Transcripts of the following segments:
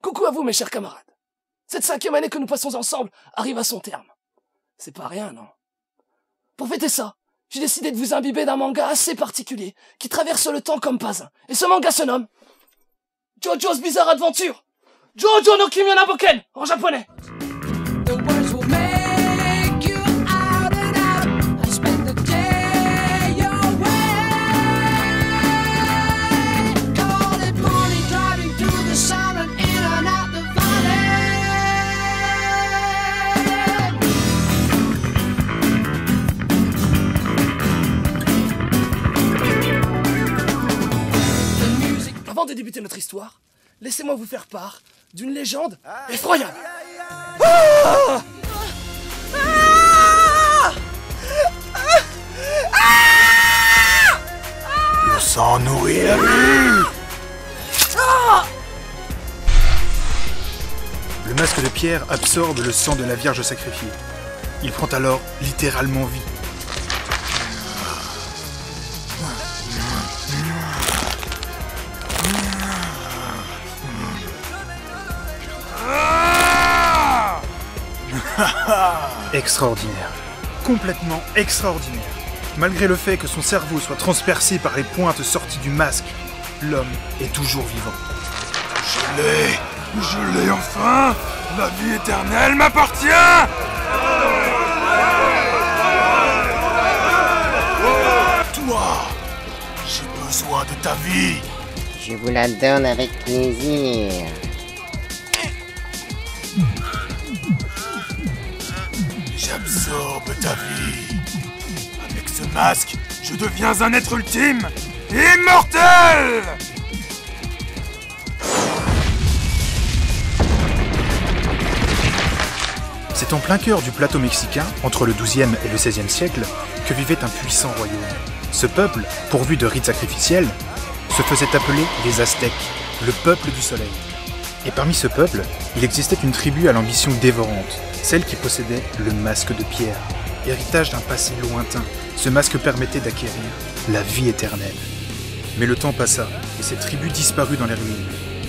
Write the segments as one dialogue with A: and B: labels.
A: Coucou à vous mes chers camarades. Cette 5e année que nous passons ensemble arrive à son terme. C'est pas rien, non? Pour fêter ça, j'ai décidé de vous imbiber d'un manga assez particulier, qui traverse le temps comme pas un. Et ce manga se nomme JoJo's Bizarre Adventure. Jojo no Kimi no Boken, en japonais. Avant de débuter notre histoire, laissez-moi vous faire part d'une légende effroyable. Ah!
B: Le sang nourrit la vie. Le masque de pierre absorbe le sang de la Vierge sacrifiée. Il prend alors littéralement vie. Extraordinaire. Complètement extraordinaire. Malgré le fait que son cerveau soit transpercé par les pointes sorties du masque, l'homme est toujours vivant. Je l'ai enfin. La vie éternelle m'appartient. Toi, j'ai besoin de ta vie.
C: Je vous la donne avec plaisir.
B: J'absorbe ta vie. Avec ce masque, je deviens un être ultime, immortel. C'est en plein cœur du plateau mexicain, entre le XIIe et le XVIe siècle, que vivait un puissant royaume. Ce peuple, pourvu de rites sacrificiels, se faisait appeler les Aztèques, le peuple du soleil. Et parmi ce peuple, il existait une tribu à l'ambition dévorante, celle qui possédait le masque de pierre. Héritage d'un passé lointain, ce masque permettait d'acquérir la vie éternelle. Mais le temps passa, et cette tribu disparut dans les ruines,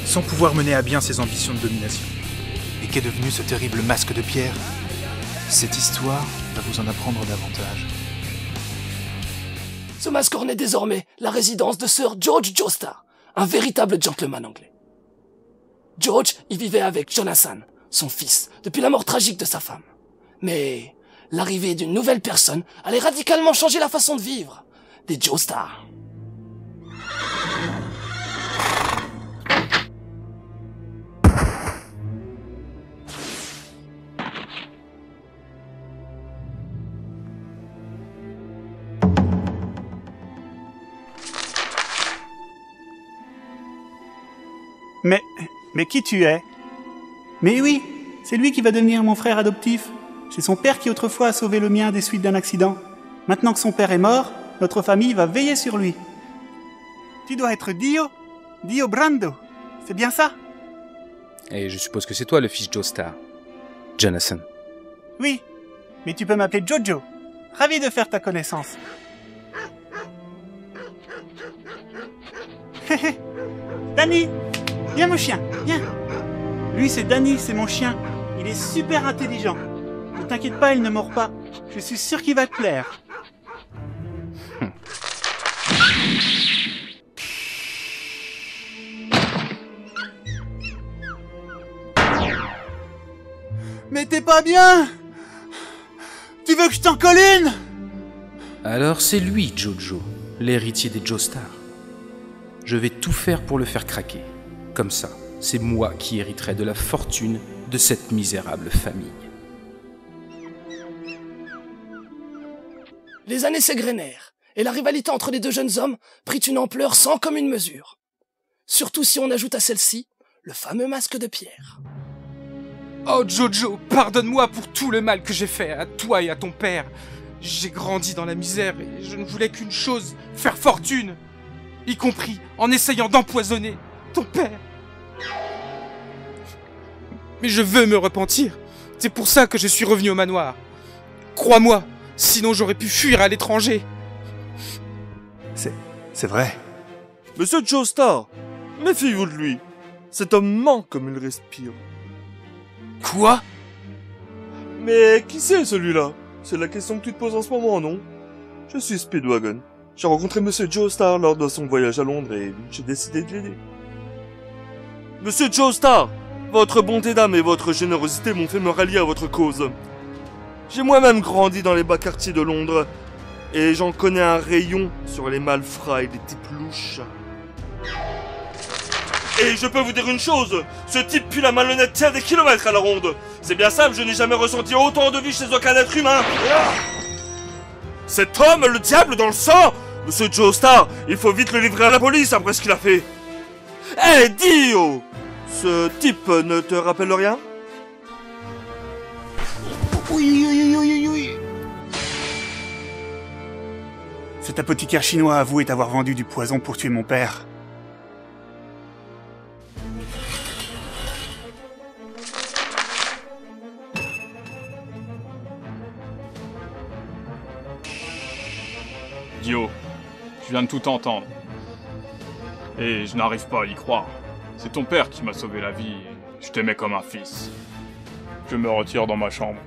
B: sans pouvoir mener à bien ses ambitions de domination. Et qu'est devenu ce terrible masque de pierre? Cette histoire va vous en apprendre davantage.
A: Ce masque ornait désormais la résidence de Sir George Joestar, un véritable gentleman anglais. George y vivait avec Jonathan, son fils, depuis la mort tragique de sa femme. Mais l'arrivée d'une nouvelle personne allait radicalement changer la façon de vivre des Joestar.
D: Mais qui tu es? Mais oui, c'est lui qui va devenir mon frère adoptif. C'est son père qui autrefois a sauvé le mien des suites d'un accident. Maintenant que son père est mort, notre famille va veiller sur lui. Tu dois être Dio Brando. C'est bien ça?
E: Et je suppose que c'est toi le fils Joestar, Jonathan.
D: Oui, mais tu peux m'appeler Jojo. Ravi de faire ta connaissance. Danny, viens mon chien, viens. Lui c'est Danny, c'est mon chien. Il est super intelligent. Ne t'inquiète pas, il ne mord pas. Je suis sûr qu'il va te plaire. Mais t'es pas bien? Tu veux que je t'en colline?
E: Alors c'est lui, Jojo, l'héritier des Joestar. Je vais tout faire pour le faire craquer. Comme ça, c'est moi qui hériterai de la fortune de cette misérable famille.
A: Les années s'égrenèrent, et la rivalité entre les deux jeunes hommes prit une ampleur sans commune mesure. Surtout si on ajoute à celle-ci le fameux masque de pierre.
E: Oh Jojo, pardonne-moi pour tout le mal que j'ai fait à toi et à ton père. J'ai grandi dans la misère et je ne voulais qu'une chose, faire fortune. Y compris en essayant d'empoisonner ton père. Mais je veux me repentir. C'est pour ça que je suis revenu au manoir. Crois-moi, sinon j'aurais pu fuir à l'étranger.
B: C'est vrai.
F: Monsieur Joestar, méfiez-vous de lui. Cet homme ment comme il respire.
E: Quoi?
F: Mais qui c'est celui-là? C'est la question que tu te poses en ce moment, non? Je suis Speedwagon. J'ai rencontré Monsieur Joestar lors de son voyage à Londres et j'ai décidé de l'aider. Monsieur Joestar, votre bonté d'âme et votre générosité m'ont fait me rallier à votre cause. J'ai moi-même grandi dans les bas quartiers de Londres et j'en connais un rayon sur les malfrats et les types louches. Et je peux vous dire une chose, ce type pue la malhonnêteté à des kilomètres à la ronde. C'est bien simple, je n'ai jamais ressenti autant de vie chez aucun être humain. Cet homme, le diable dans le sang! Monsieur Joestar, il faut vite le livrer à la police après ce qu'il a fait. Eh, Dio! Ce type ne te rappelle rien?
D: Oui. Cet apothicaire chinois a avoué avoir vendu du poison pour tuer mon père.
G: Dio, je viens de tout entendre. Et je n'arrive pas à y croire. C'est ton père qui m'a sauvé la vie et je t'aimais comme un fils. Je me retire dans ma chambre.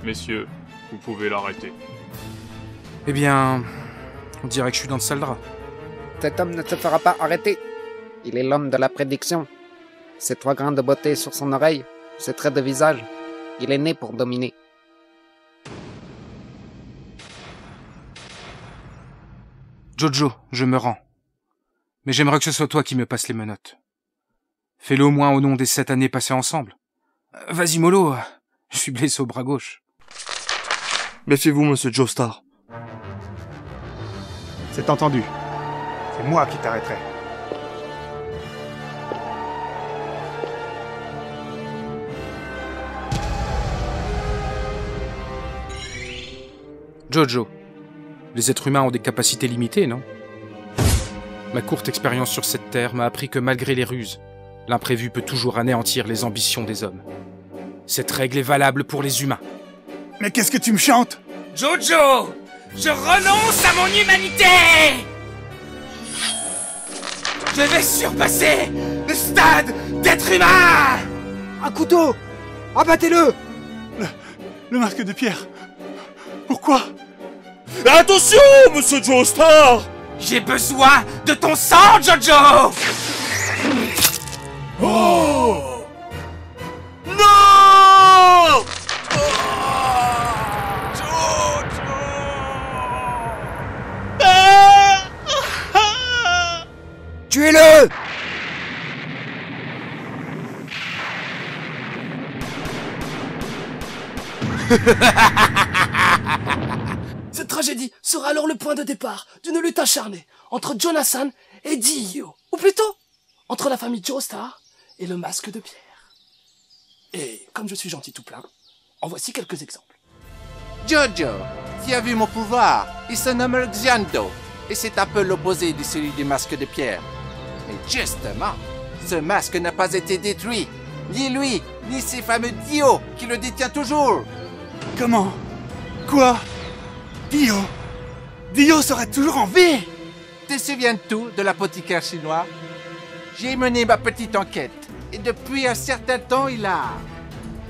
G: Messieurs, vous pouvez l'arrêter.
E: Eh bien, on dirait que je suis dans le sale drap.
C: Cet homme ne se fera pas arrêter. Il est l'homme de la prédiction. Ses 3 grains de beauté sur son oreille, ses traits de visage. Il est né pour dominer.
E: Jojo, je me rends. Mais j'aimerais que ce soit toi qui me passes les menottes. Fais-le au moins au nom des 7 années passées ensemble. Vas-y mollo, je suis blessé au bras gauche.
F: Méfiez-vous, Monsieur Joestar.
D: C'est entendu. C'est moi qui t'arrêterai.
E: Jojo, les êtres humains ont des capacités limitées, non? Ma courte expérience sur cette terre m'a appris que malgré les ruses, l'imprévu peut toujours anéantir les ambitions des hommes. Cette règle est valable pour les humains.
D: Mais qu'est-ce que tu me chantes?
E: Jojo! Je renonce à mon humanité! Je vais surpasser le stade d'être humain!
H: Un couteau! Abattez-le!
D: Le masque de pierre. Pourquoi?
F: Attention, Monsieur Joestar!
E: J'ai besoin de ton sang, Jojo!
F: Oh! Non!
H: Tuez-le!
A: Cette tragédie sera alors le point de départ d'une lutte acharnée entre Jonathan et Dio. Ou plutôt, entre la famille Joestar et le masque de pierre. Et comme je suis gentil tout plein, en voici quelques exemples.
I: Jojo, tu as vu mon pouvoir? Il se nomme le Xiando, et c'est un peu l'opposé de celui du masque de pierre. Mais justement, ce masque n'a pas été détruit. Ni lui, ni ces fameux Dio qui le détient toujours.
D: Comment? Quoi? Dio? Dio sera toujours en vie?
I: Te souviens-tu de l'apothicaire chinois? J'ai mené ma petite enquête, et depuis un certain temps, il a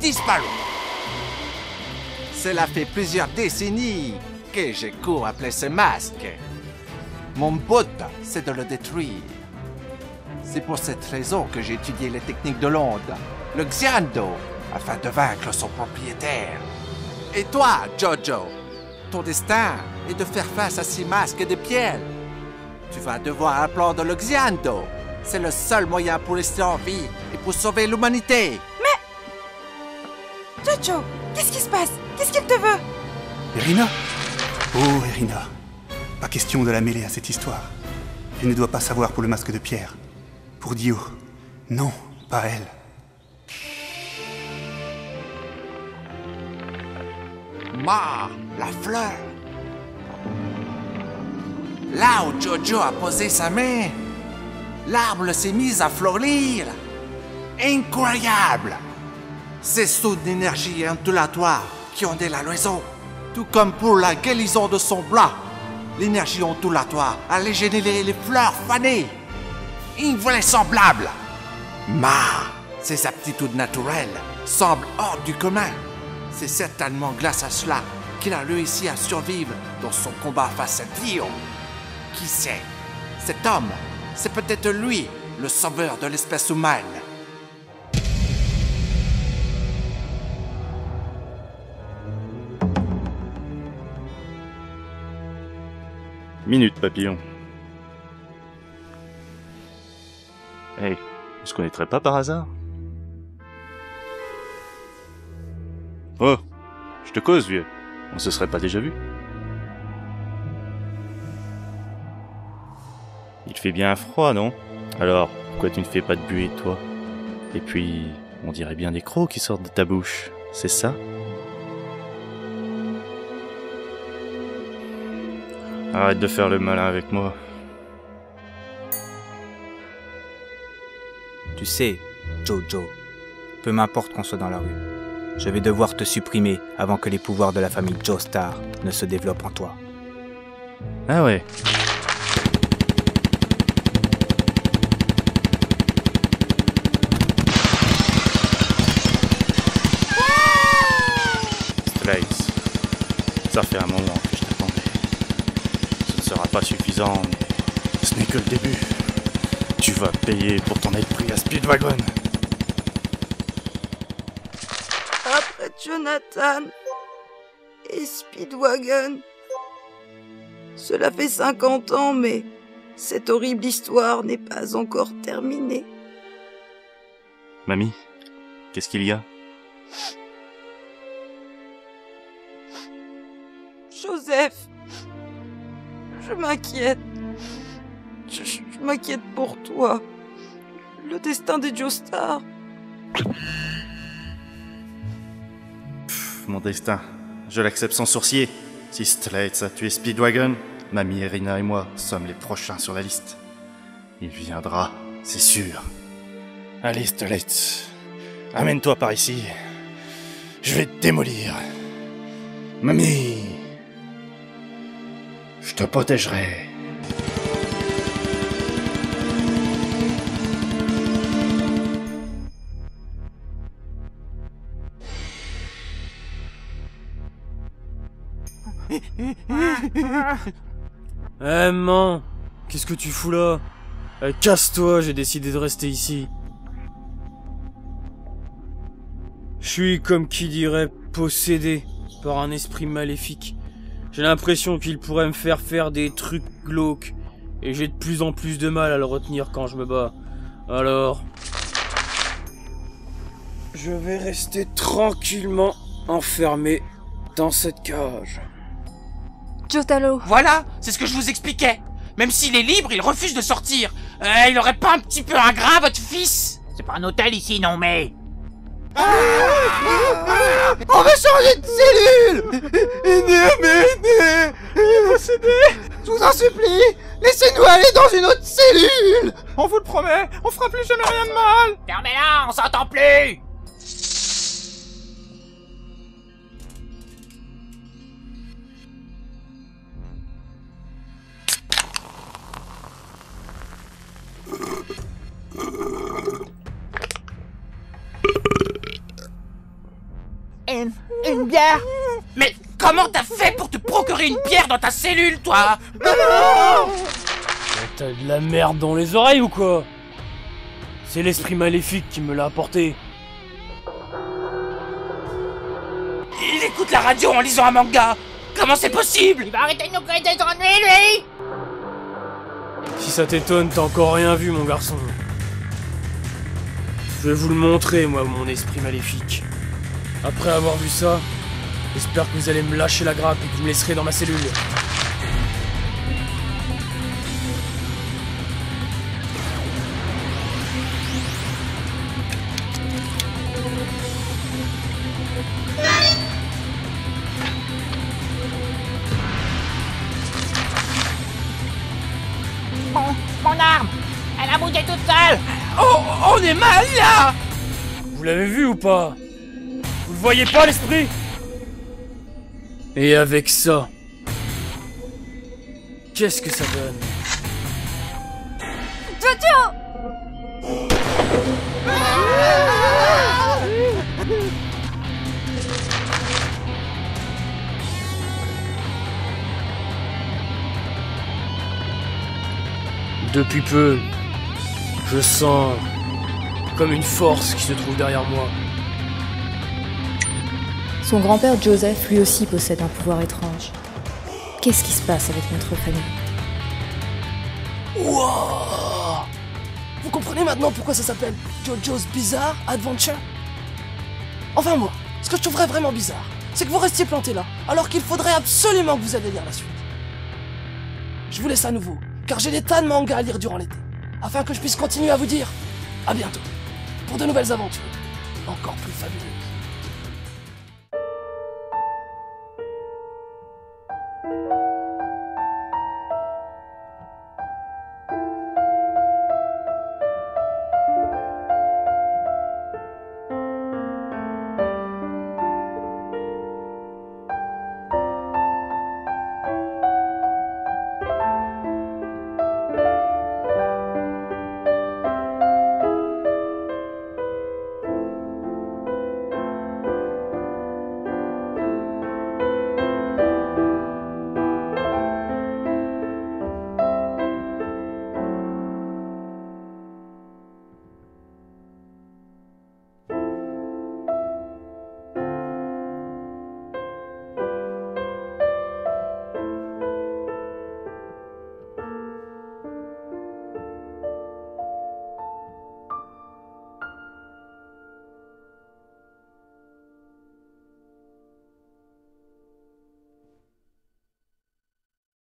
I: disparu. Cela fait plusieurs décennies que je cours après ce masque. Mon but, c'est de le détruire. C'est pour cette raison que j'ai étudié les techniques de l'onde, le Xiando, afin de vaincre son propriétaire. Et toi, Jojo, ton destin est de faire face à ces masques de pierre. Tu vas devoir apprendre le Xiando. C'est le seul moyen pour rester en vie et pour sauver l'humanité.
J: Jojo, qu'est-ce qui se passe? Qu'est-ce qu'il te veut?
D: Erina? Oh, Erina. Pas question de la mêler à cette histoire. Elle ne doit pas savoir pour le masque de pierre. Pour Dio. Non, pas elle.
I: Ma, la fleur. Là où Jojo a posé sa main, l'arbre s'est mis à fleurir. Incroyable! C'est sous d'énergie ondulatoire qui ont de la loison. Tout comme pour la guérison de son bras, l'énergie ondulatoire allait générer les fleurs fanées. Invraisemblable! Ma, ses aptitudes naturelles semblent hors du commun. C'est certainement grâce à cela qu'il a réussi à survivre dans son combat face à Dio. Qui sait? Cet homme, c'est peut-être lui, le sauveur de l'espèce humaine.
K: Minute, papillon. Hey, on se connaîtrait pas par hasard? Oh, je te cause, vieux. On se serait pas déjà vu? Il fait bien froid, non? Alors, pourquoi tu ne fais pas de buée, toi? Et puis, on dirait bien des crocs qui sortent de ta bouche, c'est ça? Arrête de faire le malin avec moi.
L: Tu sais, Jojo, peu m'importe qu'on soit dans la rue, je vais devoir te supprimer avant que les pouvoirs de la famille Joestar ne se développent en toi.
K: Ah ouais. Strays, ça fait un moment que je t'attendais. Ce ne sera pas suffisant, mais ce n'est que le début. Tu vas payer pour t'en être pris à Speedwagon.
J: Après Jonathan et Speedwagon. Cela fait 50 ans, mais cette horrible histoire n'est pas encore terminée.
K: Mamie, qu'est-ce qu'il y a?
J: Joseph, je m'inquiète. Je m'inquiète pour toi. Le destin des Joestar.
K: Mon destin, je l'accepte sans sourcier. Si Strays a tué Speedwagon, Mamie, Erina et moi sommes les prochains sur la liste. Il viendra, c'est sûr. Allez, Strays, amène-toi par ici. Je vais te démolir. Mamie, je te protégerai.
M: Eh man, qu'est-ce que tu fous là? Casse-toi, j'ai décidé de rester ici. Je suis, comme qui dirait, possédé par un esprit maléfique. J'ai l'impression qu'il pourrait me faire faire des trucs glauques. Et j'ai de plus en plus de mal à le retenir quand je me bats. Alors... je vais rester tranquillement enfermé dans cette cage.
J: Jotaro.
E: Voilà, c'est ce que je vous expliquais. Même s'il est libre, il refuse de sortir. Il aurait pas un petit peu ingrat, votre fils?
N: C'est pas un hôtel ici, non mais...
H: On va changer de cellule! Aidez! Il est possédé! Je vous en supplie! Laissez-nous aller dans une autre cellule!
E: On vous le promet, on fera plus jamais rien de mal!
N: Fermez-la, on s'entend plus! Une bière?
E: Mais comment t'as fait pour te procurer une bière dans ta cellule, toi?
M: T'as de la merde dans les oreilles ou quoi? C'est l'esprit maléfique qui me l'a apporté.
E: Il écoute la radio en lisant un manga. Comment c'est possible?
N: Il va arrêter de nous créer des ennuis, lui!
M: ça t'étonne, t'as encore rien vu, mon garçon. Je vais vous le montrer, moi, mon esprit maléfique. Après avoir vu ça, j'espère que vous allez me lâcher la grappe et que vous me laisserez dans ma cellule.
N: Mon arme! Elle a bougé toute seule!
M: Oh, on est mal là! Vous l'avez vu ou pas? Vous le voyez pas, l'esprit? Et avec ça, qu'est-ce que ça donne?
J: Jojo!
M: Depuis peu, je sens comme une force qui se trouve derrière moi.
O: Son grand-père Joseph lui aussi possède un pouvoir étrange. Qu'est-ce qui se passe avec notre famille?
A: Wow! Vous comprenez maintenant pourquoi ça s'appelle JoJo's Bizarre Adventure? Enfin moi, ce que je trouverais vraiment bizarre, c'est que vous restiez planté là, alors qu'il faudrait absolument que vous alliez lire la suite. Je vous laisse à nouveau, car j'ai des tas de mangas à lire durant l'été, afin que je puisse continuer à vous dire à bientôt, pour de nouvelles aventures, encore plus fabuleuses.